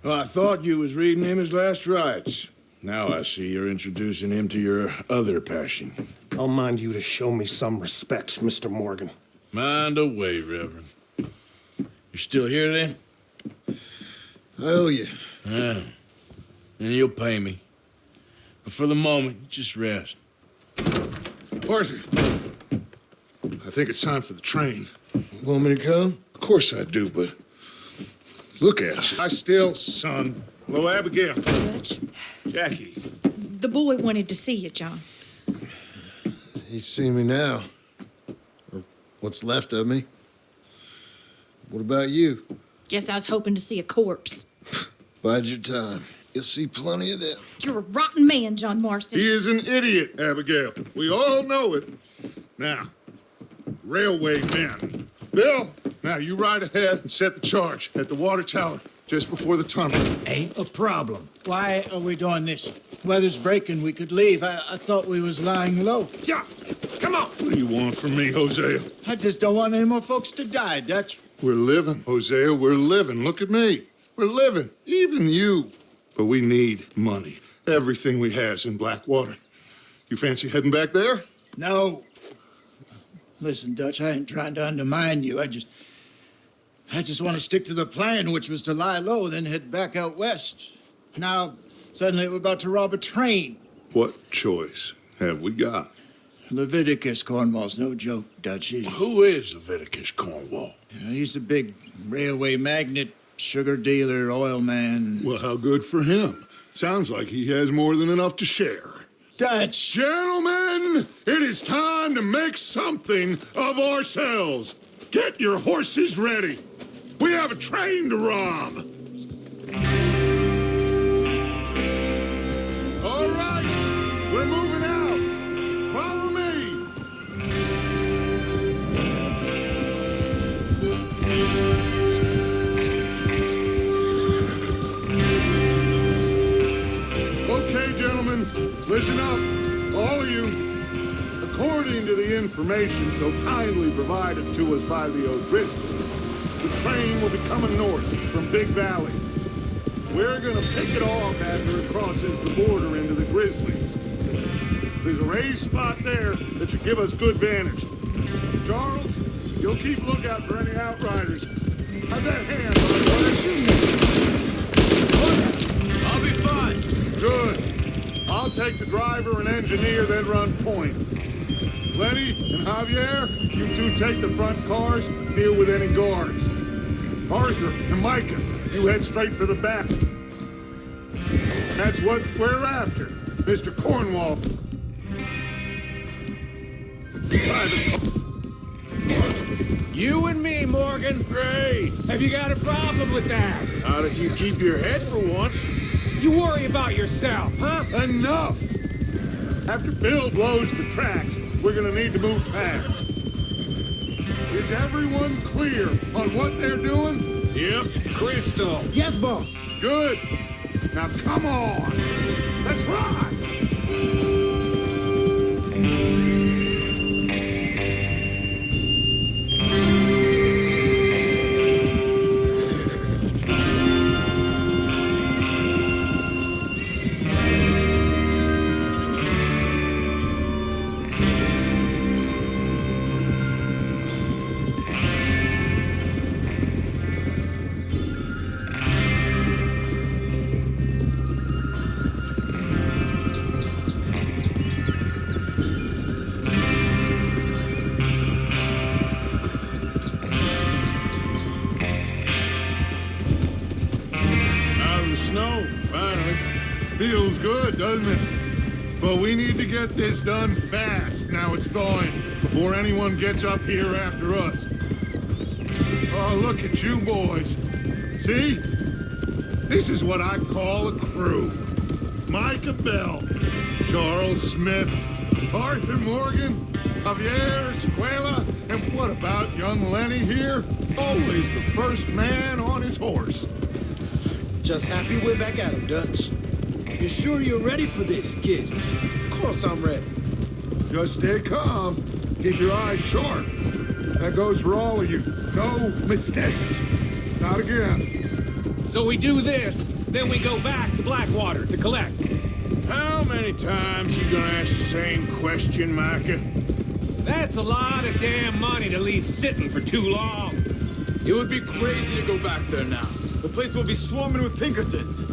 Well, I thought you was reading him his last rites. Now I see you're introducing him to your other passion. I'll mind you to show me some respect, Mr. Morgan. Mind away, Reverend. You still here, then? I owe you. Yeah. And you'll pay me. But for the moment, just rest. Arthur, I think it's time for the train. You want me to come? Of course I do, but look at you. I still, son. Hello, Abigail. Dutch, Jackie. the boy wanted to see you, John. He's seen me now. Or what's left of me. What about you? Guess I was hoping to see a corpse. Bide your time. You'll see plenty of them. You're a rotten man, John Marston. He is an idiot, Abigail. We all know it. Now, railway men. Bill, now you ride ahead and set the charge at the water tower just before the tunnel. Ain't a problem. Why are we doing this? Weather's breaking. We could leave. I thought we was lying low. Yeah, come on. What do you want from me, Hosea? I just don't want any more folks to die, Dutch. We're living, Hosea. We're living. Look at me. We're living. Even you. But we need money. Everything we has in Blackwater. You fancy heading back there? No. Listen, Dutch, I ain't trying to undermine you. I just want to stick to the plan, which was to lie low, then head back out west. Now, suddenly we're about to rob a train. What choice have we got? Leviticus Cornwall's no joke, Dutch. Who is Leviticus Cornwall? He's a big railway magnate, sugar dealer, oil man. Well, how good for him. Sounds like he has more than enough to share. Dutch! Gentlemen, it is time to make something of ourselves. Get your horses ready. We have a train to rob. All right, we're moving out. Follow me. Okay, gentlemen, listen up, all of you. According to the information so kindly provided to us by the O'Driscolls, the train will be coming north from Big Valley. We're gonna pick it off after it crosses the border into the Grizzlies. There's a raised spot there that should give us good vantage. Charles, you'll keep lookout for any outriders. How's that hand, buddy? I'll be fine. Good. I'll take the driver and engineer, then run point. Lenny and Javier, you two take the front cars, deal with any guards. Arthur and Micah, you head straight for the back. That's what we're after, Mr. Cornwall. You and me, Morgan. Great. Have you got a problem with that? Not if you keep your head for once. You worry about yourself, huh? Enough! After Bill blows the tracks, we're gonna need to move fast. Is everyone clear on what they're doing? Yep. Crystal. Yes, boss. Good. Now come on. Let's ride. Snow, finally. Feels good, doesn't it? But we need to get this done fast. Now it's thawing, before anyone gets up here after us. Oh, look at you boys. See? This is what I call a crew. Micah Bell, Charles Smith, Arthur Morgan, Javier Escuela, and what about young Lenny here? Always the first man on his horse. Just happy we're back at him, Dutch. You sure you're ready for this, kid? Of course I'm ready. Just stay calm. Keep your eyes sharp. That goes for all of you. No mistakes. Not again. So we do this, then we go back to Blackwater to collect. How many times you gonna ask the same question, Micah? That's a lot of damn money to leave sitting for too long. It would be crazy to go back there now. The place will be swarming with Pinkertons.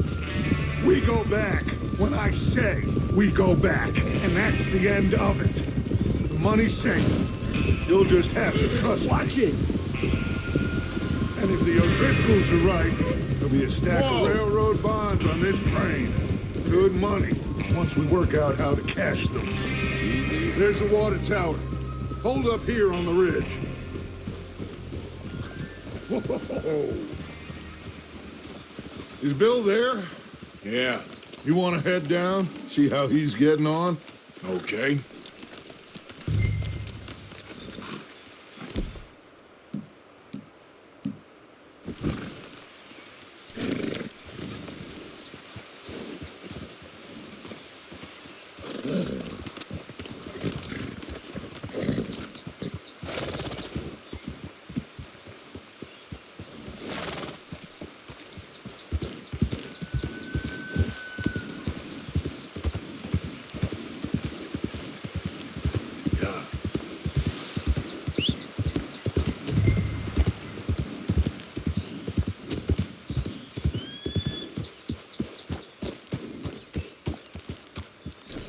We go back when I say we go back, and that's the end of it. The money's safe. You'll just have to trust me. Watch it! And if the O'Driscolls are right, there'll be a stack Whoa. of railroad bonds on this train. Good money, once we work out how to cash them. Easy. There's the water tower. Hold up here on the ridge. Whoa. Is Bill there? Yeah, You want to head down, see how he's getting on? okay.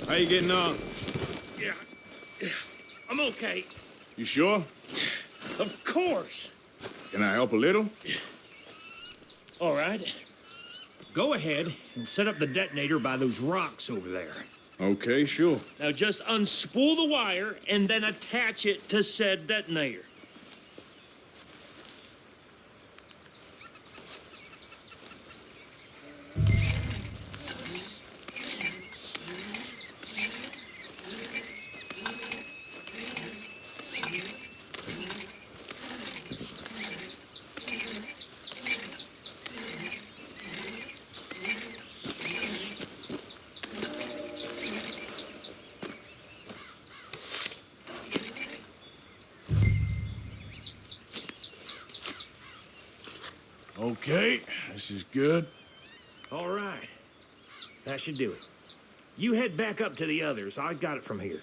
How you getting on? Yeah, I'm okay. You sure? Of course. Can I help a little? All right. Go ahead and set up the detonator by those rocks over there. Okay, sure. Now just unspool the wire and then attach it to said detonator. Okay, this is good. All right. That should do it. You head back up to the others. I got it from here.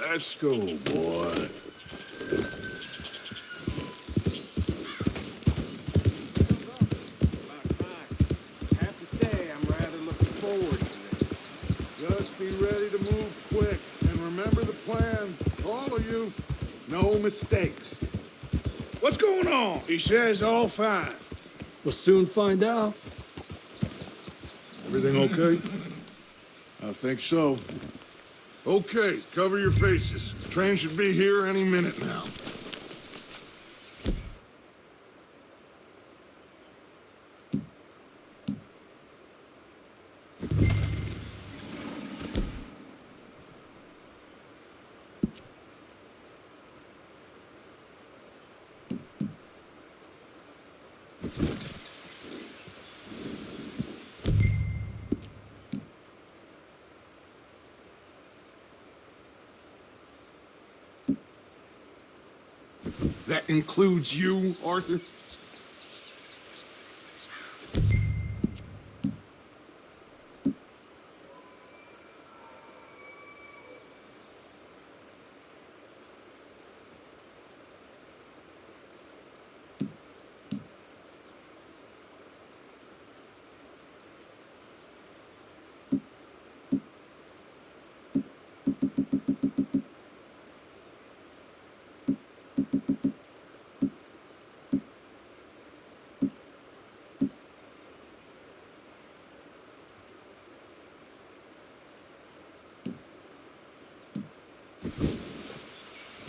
Let's go, boy. I have to say, I'm rather looking forward to this. Just be ready to move quick, and remember the plan, all of you. No mistakes. What's going on? He says all fine. We'll soon find out. Everything okay? I think so. Okay, cover your faces. Train should be here any minute now. That includes you, Arthur?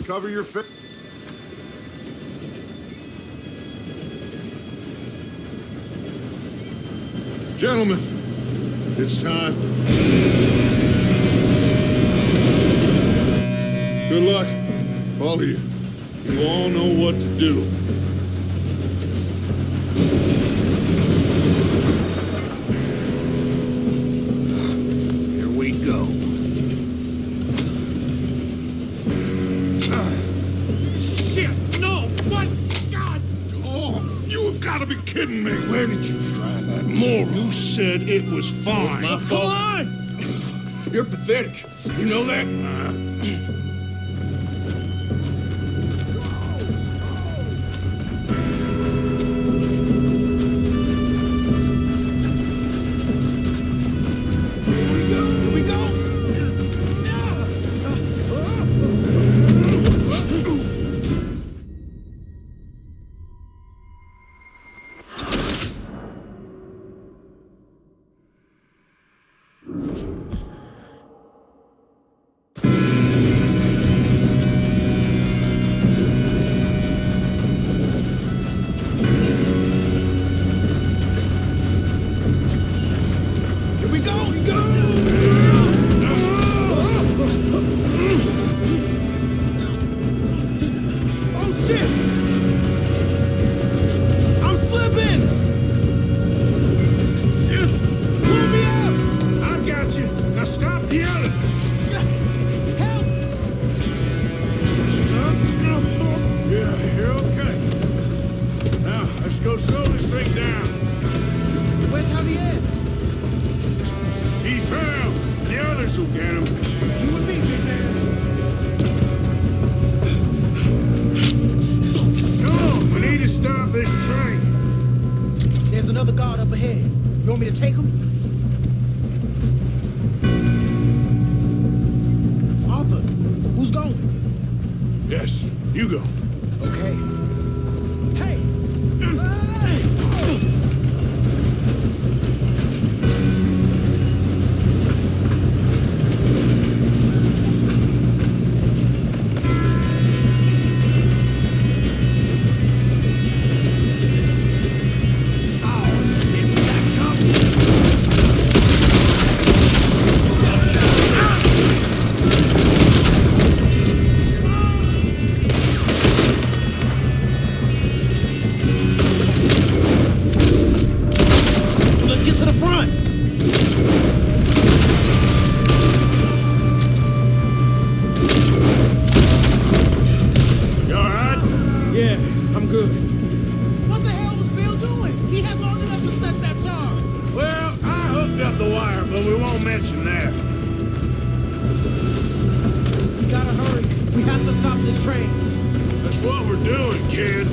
Cover your face. Gentlemen, it's time. Good luck, all of you. You all know what to do. Here we go. kidding me? Where did you find that moron? You said it was fine. My Come fault. on! You're pathetic. You know that? I got you. Now stop yelling. Yeah, you're okay. Now, let's go slow this thing down. Where's Javier? He fell. The others will get him. You and me, big man. Come on, we need to stop this train. There's another guard up ahead. You want me to take him? Arthur, who's going? Yes, you go. Okay. Hey! Let's get to the front! You all right? Yeah, I'm good. What the hell was Bill doing? He had long enough to set that charge. Well, I hooked up the wire, but we won't mention that. We gotta hurry. We have to stop this train. That's what we're doing, kid.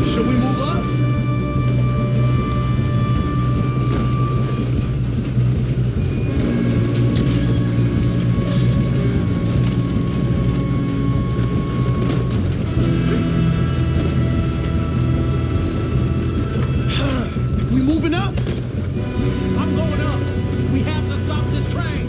Should we move up? We moving up? I'm going up. We have to stop this train.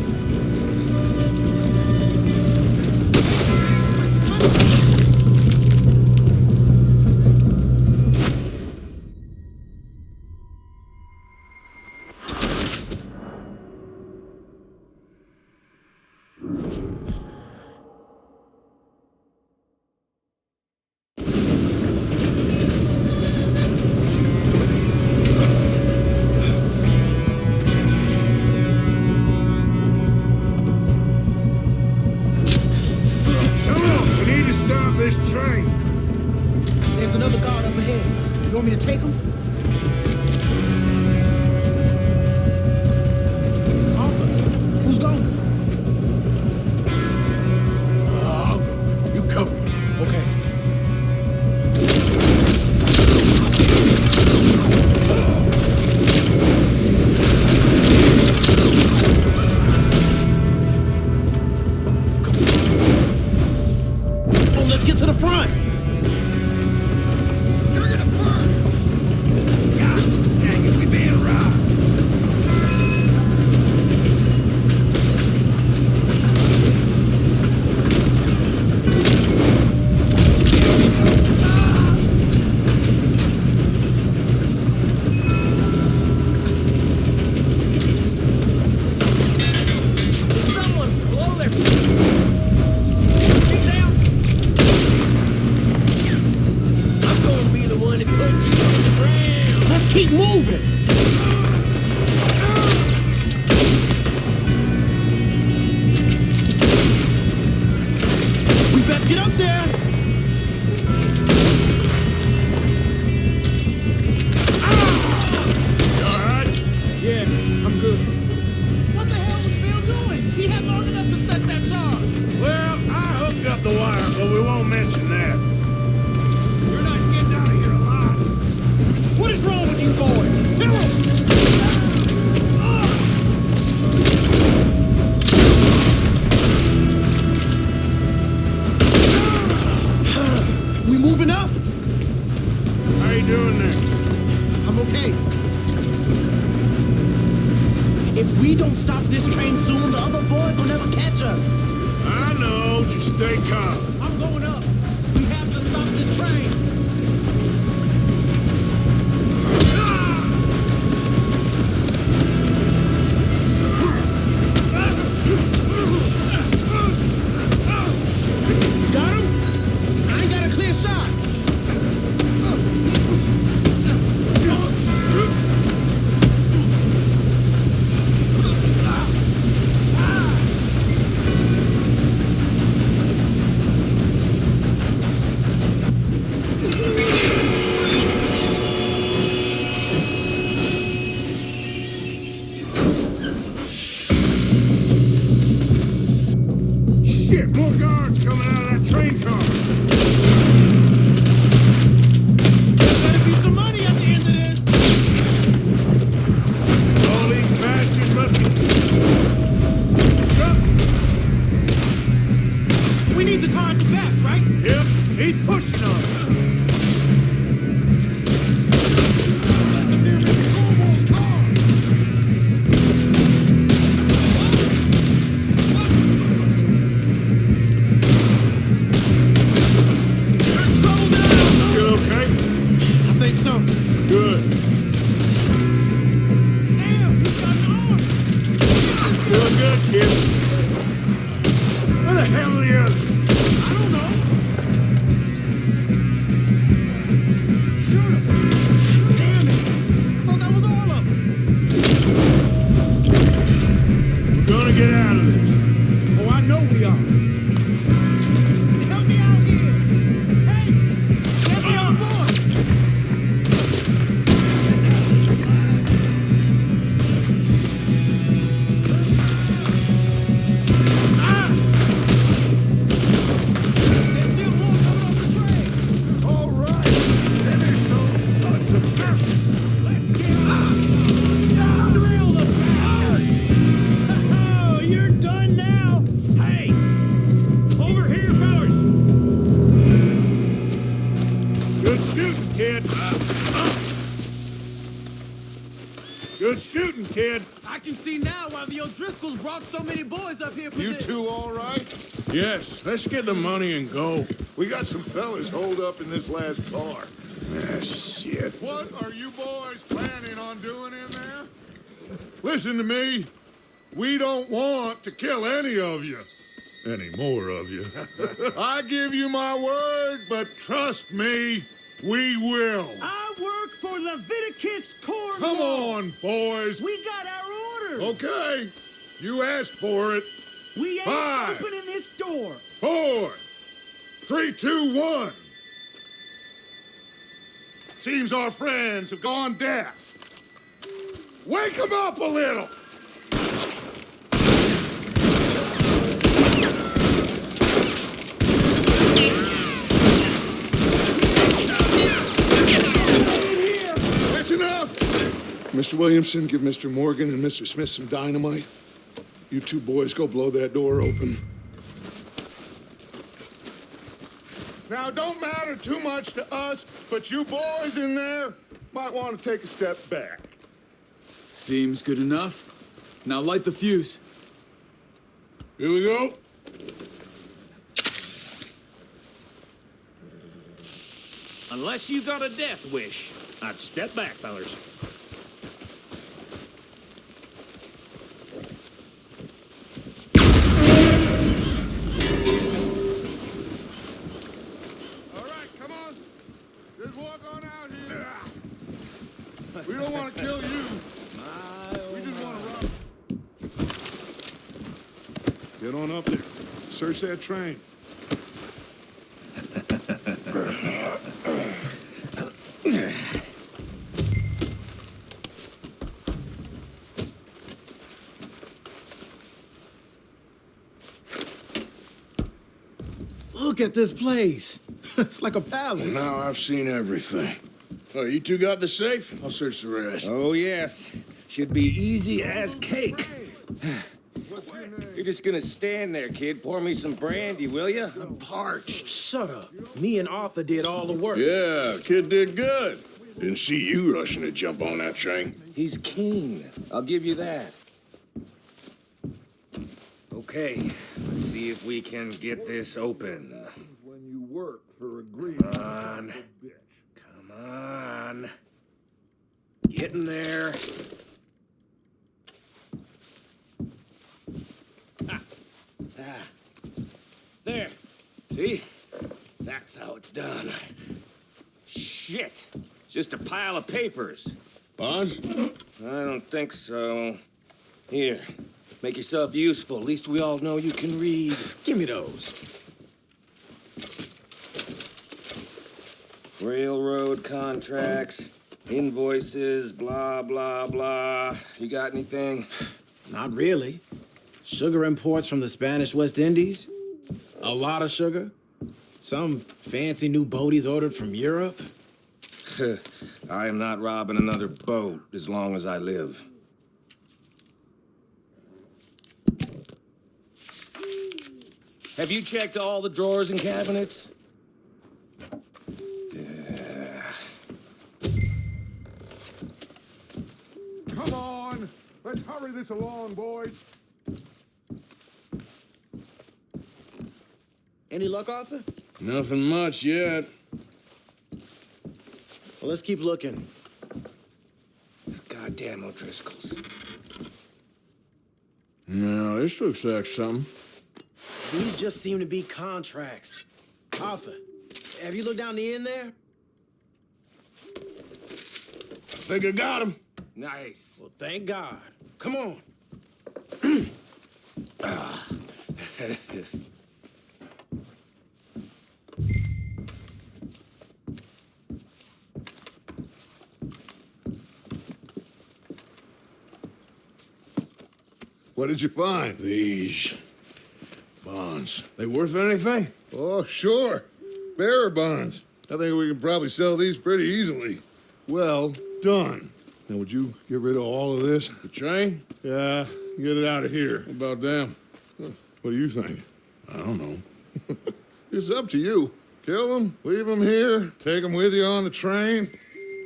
Come on, we need to stop this train. There's another guard up ahead. You want me to take him? Arthur, who's going? I'll go. You cover me. Okay. Come on, let's get to the front. You're gonna burn. If we don't stop this train soon, the other boys will never catch us. I know, just stay calm. I'm going up. We have to stop this train. You got him? I ain't got a clear shot. Shit, more guards coming out of that train car. There's gotta be some money at the end of this. All these bastards must be... Something. We need the car at the back, right? Yep, keep pushing on it. Still okay? I think so. Good. Damn, he's got an arm. Doing good, kid. Where the hell are the others? I don't know. Shoot him. Damn it. I thought that was all of them. We're gonna get out of this. Oh, I know we are. Help me out here. Hey, get me on board. Ah! There's still more coming off the train. All right. Then there's no sons of bitches. Let's get drill the bastards. Oh, you're done now. Hey, over here, fellas. Good shooting, kid. Good shooting, kid. I can see now why the O'Driscolls brought so many boys up here for You this. two all right? Yes, let's get the money and go. We got some fellas holed up in this last car. Ah, shit. What are you boys planning on doing in there? Listen to me. We don't want to kill any of you. Any more of you. I give you my word, but trust me, we will. I work for Leviticus Corps. Come on, boys. We got our orders. Okay. You asked for it. We ain't 5, opening this door. 4, 3, 2, 1. Seems our friends have gone deaf. Wake them up a little. That's enough. Mr. Williamson, give Mr. Morgan and Mr. Smith some dynamite. You two boys go blow that door open. Now, don't matter too much to us, but you boys in there might want to take a step back. Seems good enough. Now light the fuse. Here we go. Unless you got a death wish, I'd step back, fellas. All right, come on. Just walk on out here. We don't want to kill you. We just want to rob. Get on up there. Search that train. Look at this place. It's like a palace. Now I've seen everything. Oh, you two got the safe? I'll search the rest. Oh, yes. Should be easy as cake. You're just gonna stand there, kid. Pour me some brandy, will you? I'm parched. Shut up. Me and Arthur did all the work. Yeah, kid did good. Didn't see you rushing to jump on that train. He's keen. I'll give you that. Okay, let's see if we can get this open. When you work for a greedy Come on. Come on. Get in there. There. See? That's how it's done. Shit. It's just a pile of papers. Bonds? I don't think so. Here. Make yourself useful. At least we all know you can read. Give me those. Railroad contracts, invoices, blah, blah, blah. You got anything? Not really. Sugar imports from the Spanish West Indies. A lot of sugar. Some fancy new boat he's ordered from Europe. I am not robbing another boat as long as I live. Have you checked all the drawers and cabinets? Come on! Let's hurry this along, boys. Any luck, Arthur? Nothing much yet. Well, let's keep looking. These goddamn O'Driscolls. No, this looks like something. These just seem to be contracts. Arthur, have you looked down the end there? Think I got him. Nice. Well, thank God. Come on. What did you find? These bonds. They worth anything? Oh, sure. Bearer bonds. I think we can probably sell these pretty easily. Well done. Now, would you get rid of all of this? The train? Yeah, get it out of here. What about them? What do you think? I don't know. It's up to you. Kill them, leave them here, take them with you on the train.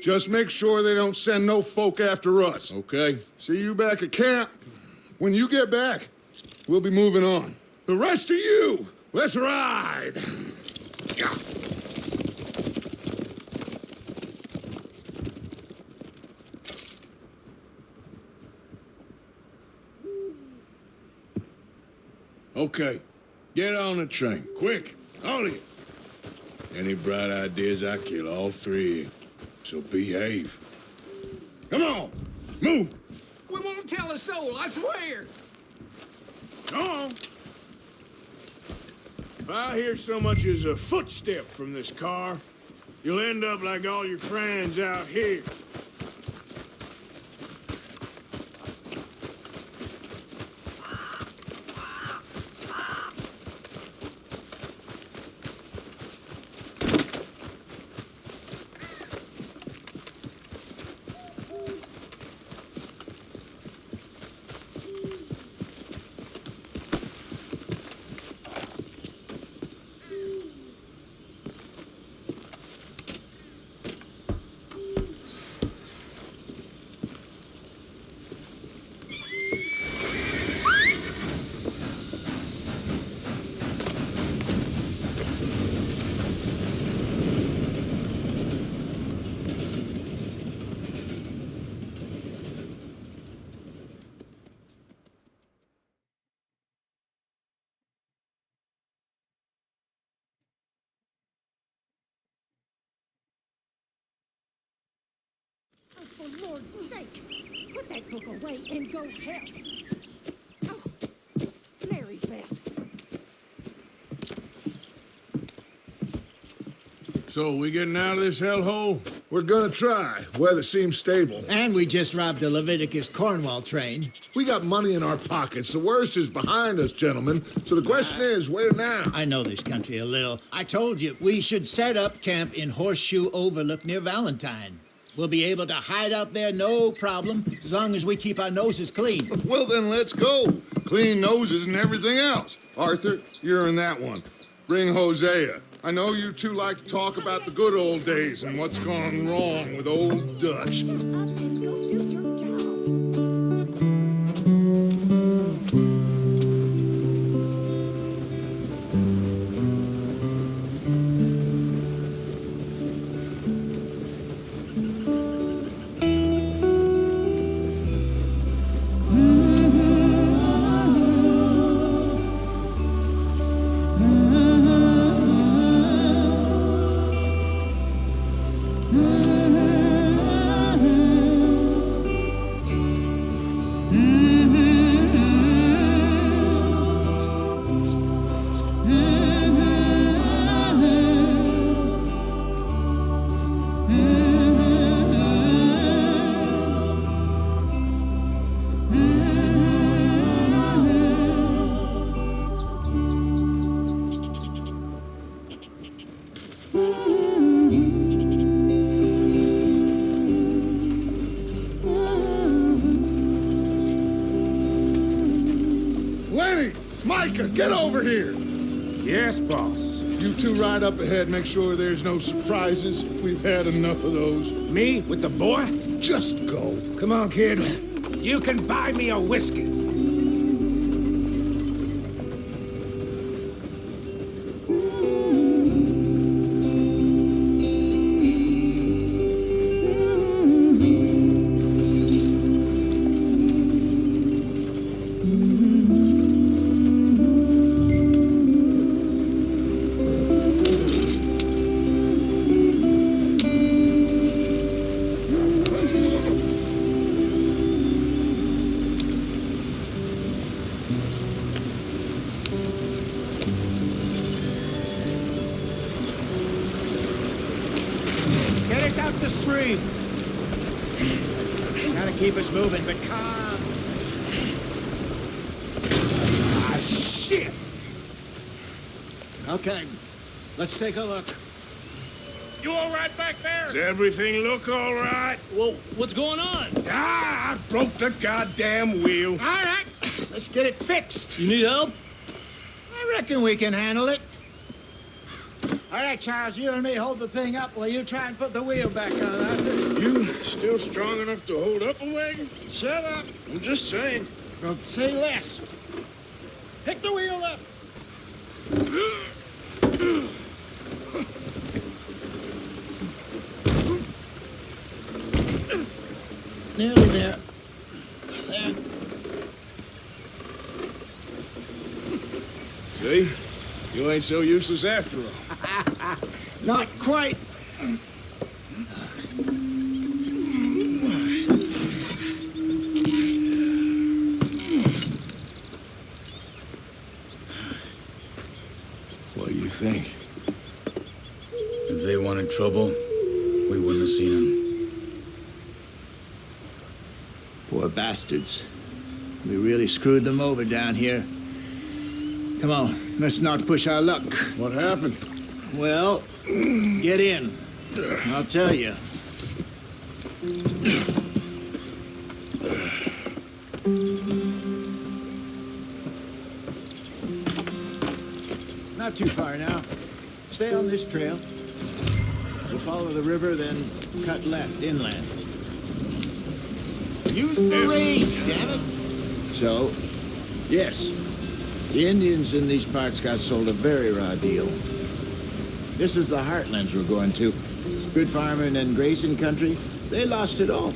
Just make sure they don't send no folk after us. Okay. See you back at camp. When you get back, we'll be moving on. The rest of you, let's ride! Okay. Get on the train. Quick. All of you. Any bright ideas, I kill all three of you. So behave. Come on. Move. We won't tell a soul, I swear. Come on. If I hear so much as a footstep from this car, you'll end up like all your friends out here. Oh, for Lord's sake, put that book away and go help. Oh, Mary Beth. So, we getting out of this hellhole? We're gonna try. Weather seems stable. And we just robbed a Leviticus Cornwall train. We got money in our pockets. The worst is behind us, gentlemen. So the question is, where now? I know this country a little. I told you, we should set up camp in Horseshoe Overlook near Valentine. We'll be able to hide out there no problem, as long as we keep our noses clean. Well, then let's go. Clean noses and everything else. Arthur, you're in that one. Bring Hosea. I know you two like to talk about the good old days and what's gone wrong with old Dutch. Up and go do your job. Micah, get over here! Yes, boss. You two ride up ahead, make sure there's no surprises. We've had enough of those. Me with the boy? Just go. Come on, kid. You can buy me a whiskey. Get us out the stream. Gotta keep us moving, but calm. Ah, shit! Okay, let's take a look. You all right back there? Does everything look all right? Well, what's going on? Ah, I broke the goddamn wheel. All right, let's get it fixed. You need help? I reckon we can handle it. All right, Charles, you and me hold the thing up while you try and put the wheel back on, Arthur. You still strong enough to hold up a wagon? Shut up. I'm just saying. Well, say less. Pick the wheel up. Nearly there. There. See? You ain't so useless after all. Not quite. What do you think? If they wanted trouble, we wouldn't have seen them. Poor bastards. We really screwed them over down here. Come on, let's not push our luck. What happened? Well, get in. I'll tell you. Not too far now. Stay on this trail. We'll follow the river, then cut left inland. Use the range, damn it! So, yes, the Indians in these parts got sold a very raw deal. This is the heartlands we're going to. Good farming and grazing country. They lost it all.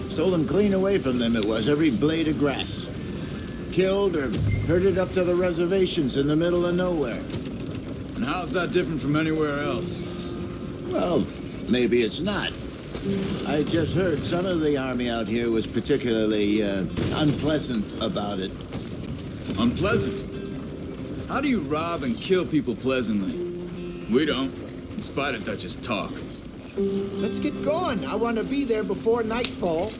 Stolen clean away from them it was, every blade of grass. Killed or herded up to the reservations in the middle of nowhere. And how's that different from anywhere else? Well, maybe it's not. I just heard some of the army out here was particularly unpleasant about it. Unpleasant? How do you rob and kill people pleasantly? We don't, in spite of Dutch's talk. Let's get going. I want to be there before nightfall.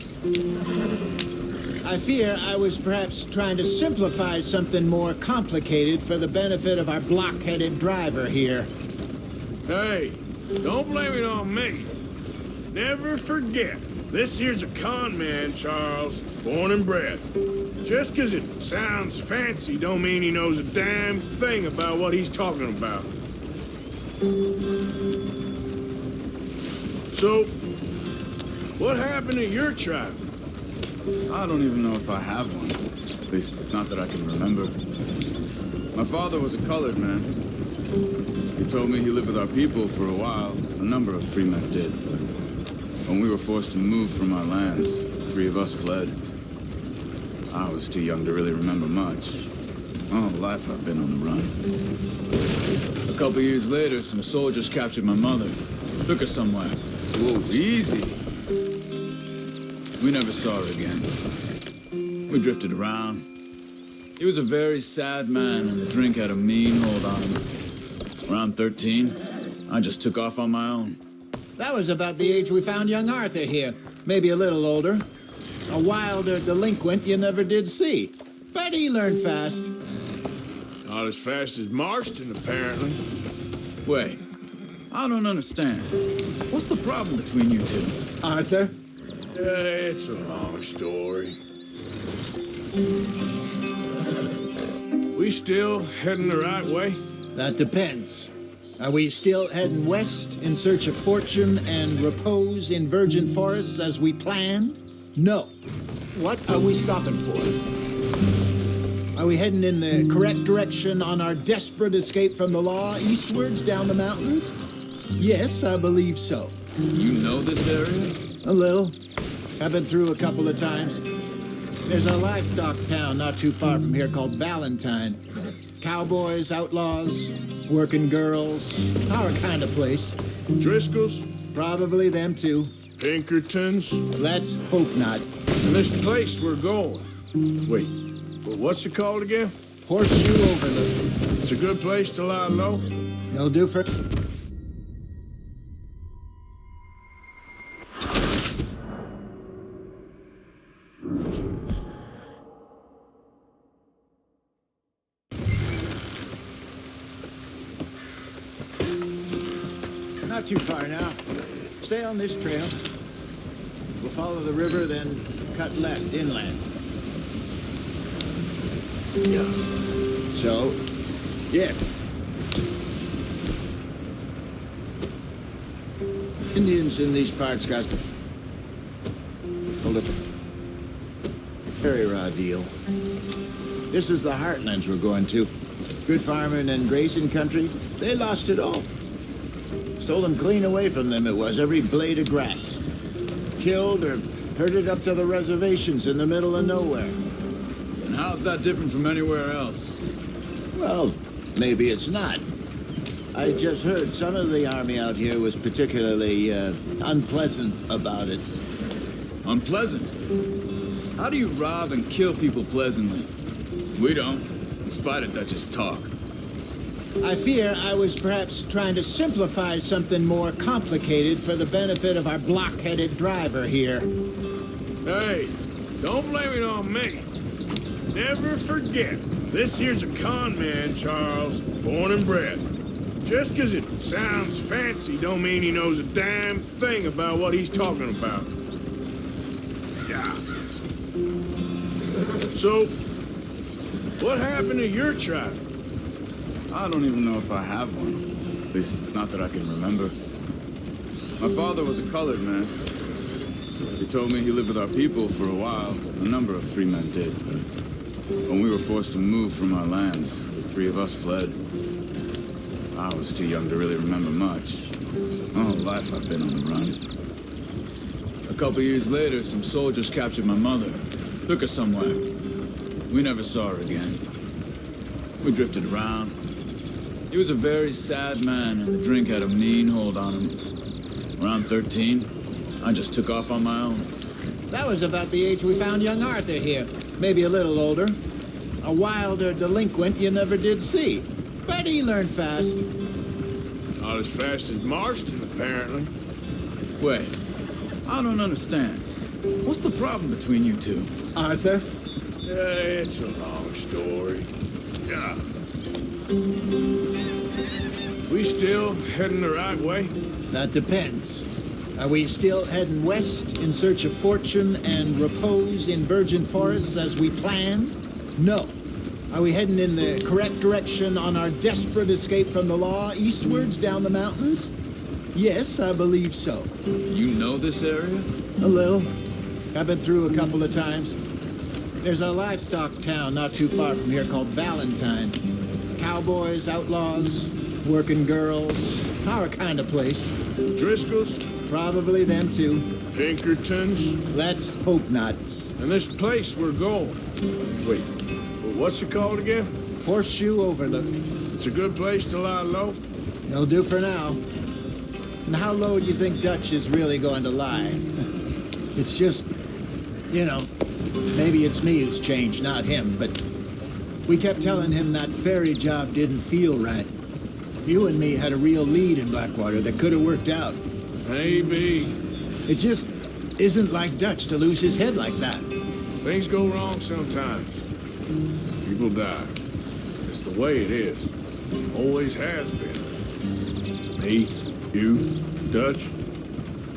I fear I was perhaps trying to simplify something more complicated for the benefit of our block-headed driver here. Hey, don't blame it on me. Never forget, this here's a con man, Charles, born and bred. Just 'cause it sounds fancy don't mean he knows a damn thing about what he's talking about. So, what happened to your tribe? I don't even know if I have one. At least, not that I can remember. My father was a colored man. He told me he lived with our people for a while. A number of free men did, but when we were forced to move from our lands, the three of us fled. I was too young to really remember much. All life I've been on the run. A couple years later, some soldiers captured my mother. Took her somewhere. Whoa, easy. We never saw her again. We drifted around. He was a very sad man, and the drink had a mean hold on him. Around 13, I just took off on my own. That was about the age we found young Arthur here. Maybe a little older. A wilder delinquent you never did see. But he learned fast. Not as fast as Marston, apparently. Wait, I don't understand. What's the problem between you two? Arthur? It's a long story. We still heading the right way? That depends. Are we still heading west in search of fortune and repose in virgin forests as we planned? No. What are we stopping for? Are we heading in the correct direction on our desperate escape from the law eastwards down the mountains? Yes, I believe so. You know this area? A little. I've been through a couple of times. There's a livestock town not too far from here called Valentine. Cowboys, outlaws, working girls, our kind of place. Driscoll's? Probably them too. Pinkertons? Let's hope not. And this place we're going. Wait, but what's it called again? Horseshoe Overlook. It's a good place to lie low? It'll do for... Not too far now. Stay on this trail. We'll follow the river, then cut left inland. Yeah. So, yeah. Indians in these parts got hold up. Very raw deal. This is the heartlands we're going to. Good farming and grazing country. They lost it all. Stole them clean away from them, it was, every blade of grass. Killed or herded up to the reservations in the middle of nowhere. And how's that different from anywhere else? Well, maybe it's not. I just heard some of the army out here was particularly unpleasant about it. Unpleasant? How do you rob and kill people pleasantly? We don't, in spite of Dutch's talk. I fear I was perhaps trying to simplify something more complicated for the benefit of our block-headed driver here. Hey, don't blame it on me. Never forget, this here's a con man, Charles, born and bred. Just 'cause it sounds fancy don't mean he knows a damn thing about what he's talking about. Yeah. So, what happened to your tribe? I don't even know if I have one. At least, not that I can remember. My father was a colored man. He told me he lived with our people for a while. A number of free men did. But when we were forced to move from our lands, the three of us fled. I was too young to really remember much. My whole life I've been on the run. A couple years later, some soldiers captured my mother. Took her somewhere. We never saw her again. We drifted around. He was a very sad man, and the drink had a mean hold on him. Around 13, I just took off on my own. That was about the age we found young Arthur here. Maybe a little older. A wilder delinquent you never did see. But he learned fast. Not as fast as Marston, apparently. Wait, I don't understand. What's the problem between you two? Arthur? Yeah, it's a long story. Yeah. We still heading the right way? That depends. Are we still heading west in search of fortune and repose in virgin forests as we planned? No. Are we heading in the correct direction on our desperate escape from the law eastwards down the mountains? Yes, I believe so. You know this area? A little. I've been through a couple of times. There's a livestock town not too far from here called Valentine. Cowboys, outlaws, working girls, our kind of place. Driscoll's? Probably them too. Pinkertons? Let's hope not. And this place we're going. Wait, what's it called again? Horseshoe Overlook. It's a good place to lie low? It'll do for now. And how low do you think Dutch is really going to lie? It's just, you know, maybe it's me who's changed, not him, but we kept telling him that ferry job didn't feel right. You and me had a real lead in Blackwater that could have worked out. Maybe. It just isn't like Dutch to lose his head like that. Things go wrong sometimes. People die. It's the way it is. Always has been. Me, you, Dutch.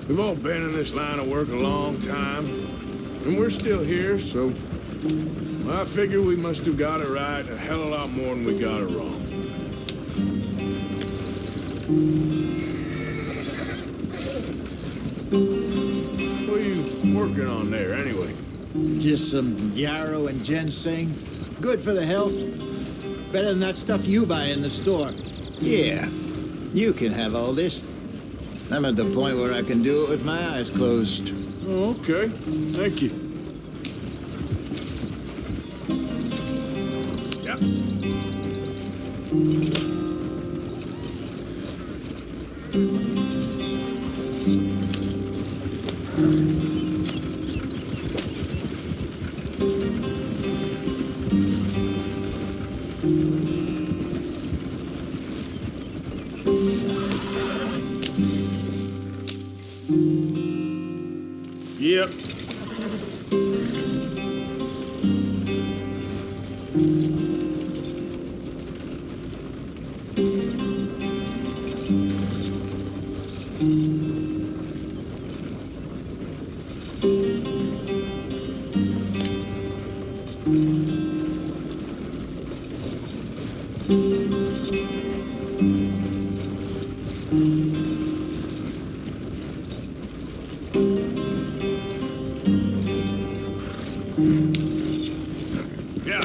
We've all been in this line of work a long time. And we're still here, so I figure we must have got it right a hell of a lot more than we got it wrong. What are you working on there, anyway? Just some yarrow and ginseng. Good for the health. Better than that stuff you buy in the store. Yeah, you can have all this. I'm at the point where I can do it with my eyes closed. Oh, okay. Thank you. Yep. Yep. Yeah.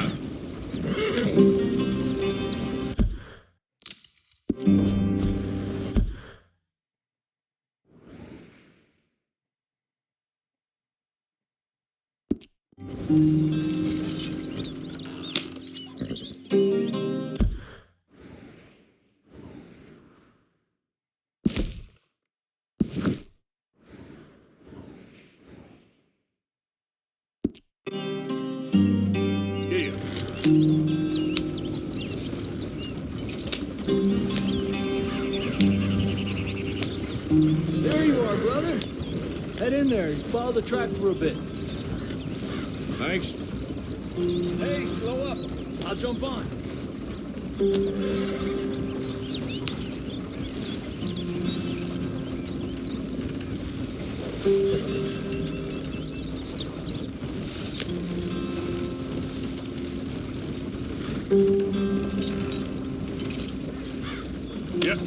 There you are, brother. Head in there and follow the track for a bit. Thanks. Hey, slow up. I'll jump on. Yep.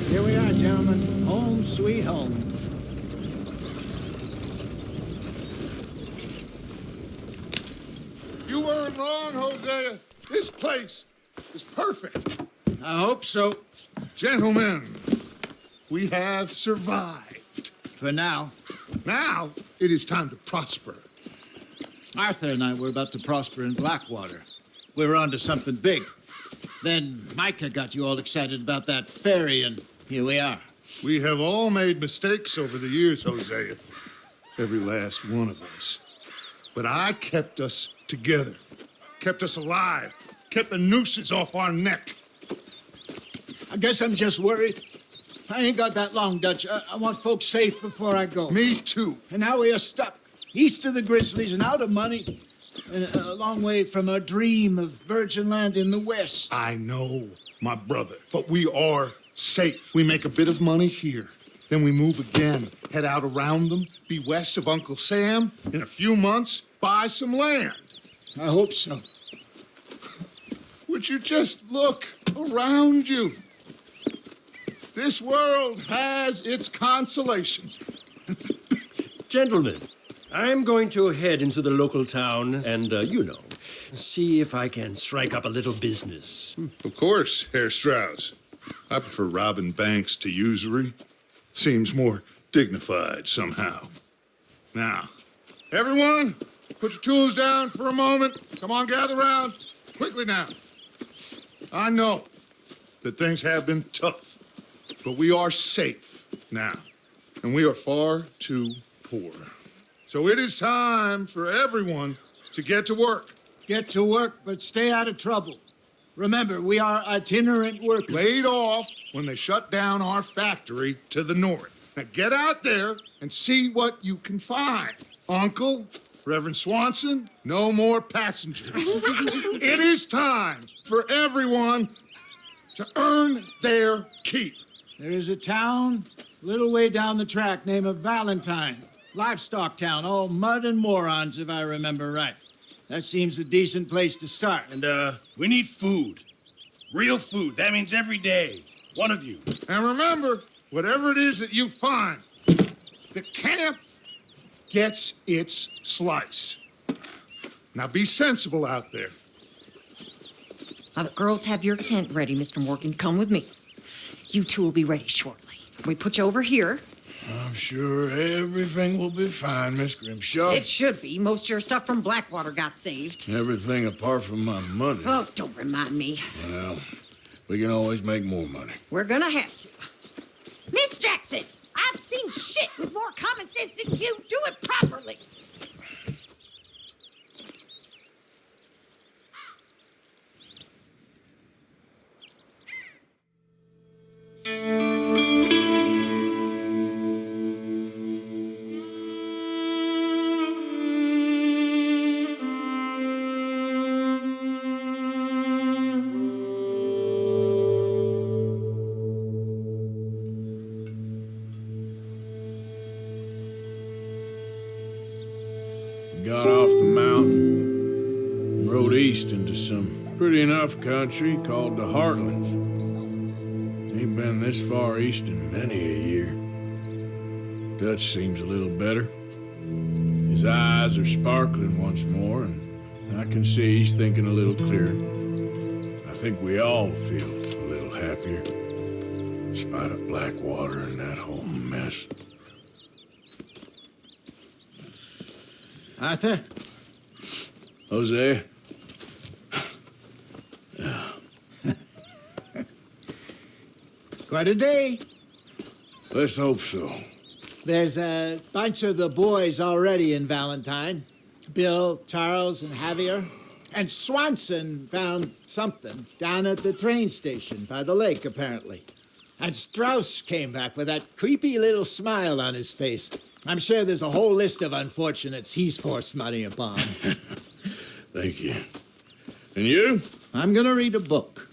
Here we are, gentlemen. Home sweet home. You weren't wrong, Hosea. This place is perfect. I hope so. Gentlemen, we have survived. For now. Now, it is time to prosper. Arthur and I were about to prosper in Blackwater. We were on to something big. Then Micah got you all excited about that ferry, and here we are. We have all made mistakes over the years, Hosea. Every last one of us. But I kept us together. Kept us alive. Kept the nooses off our neck. I guess I'm just worried. I ain't got that long, Dutch. I want folks safe before I go. Me too. And now we are stuck east of the Grizzlies and out of money, and a long way from our dream of virgin land in the west. I know, my brother, but we are safe. We make a bit of money here. Then we move again, head out around them, be west of Uncle Sam. In a few months, buy some land. I hope so. Would you just look around you? This world has its consolations. Gentlemen, I'm going to head into the local town and, see if I can strike up a little business. Of course, Herr Strauss. I prefer robbing banks to usury. Seems more dignified somehow. Now, everyone, put your tools down for a moment. Come on, gather round. Quickly now. I know that things have been tough, but we are safe now, and we are far too poor. So it is time for everyone to get to work. Get to work, but stay out of trouble. Remember, we are itinerant workers. Laid off when they shut down our factory to the north. Now get out there and see what you can find. Uncle, Reverend Swanson, no more passengers. It is time for everyone to earn their keep. There is a town a little way down the track named Valentine. Livestock town, all mud and morons, if I remember right. That seems a decent place to start. And, we need food. Real food. That means every day. One of you. And remember, whatever it is that you find, the camp gets its slice. Now be sensible out there. Now, the girls have your tent ready, Mr. Morgan. Come with me. You two will be ready shortly. We put you over here. I'm sure everything will be fine, Miss Grimshaw. It should be. Most of your stuff from Blackwater got saved. Everything apart from my money. Oh, don't remind me. Well, we can always make more money. We're gonna have to. Miss Jackson, I've seen shit with more common sense than you. Do it properly. Got off the mountain and rode east into some pretty enough country called the Heartlands. Ain't been this far east in many a year. Dutch seems a little better. His eyes are sparkling once more, and I can see he's thinking a little clearer. I think we all feel a little happier, in spite of Blackwater and that whole mess. Arthur? Jose? Quite a day. Let's hope so. There's a bunch of the boys already in Valentine. Bill, Charles, and Javier. And Swanson found something down at the train station by the lake, apparently. And Strauss came back with that creepy little smile on his face. I'm sure there's a whole list of unfortunates he's forced money upon. Thank you. And you? I'm gonna read a book.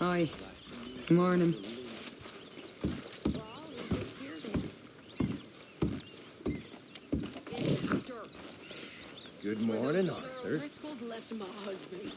Hi. Good morning. Good morning, Arthur. Driscoll's left my husband.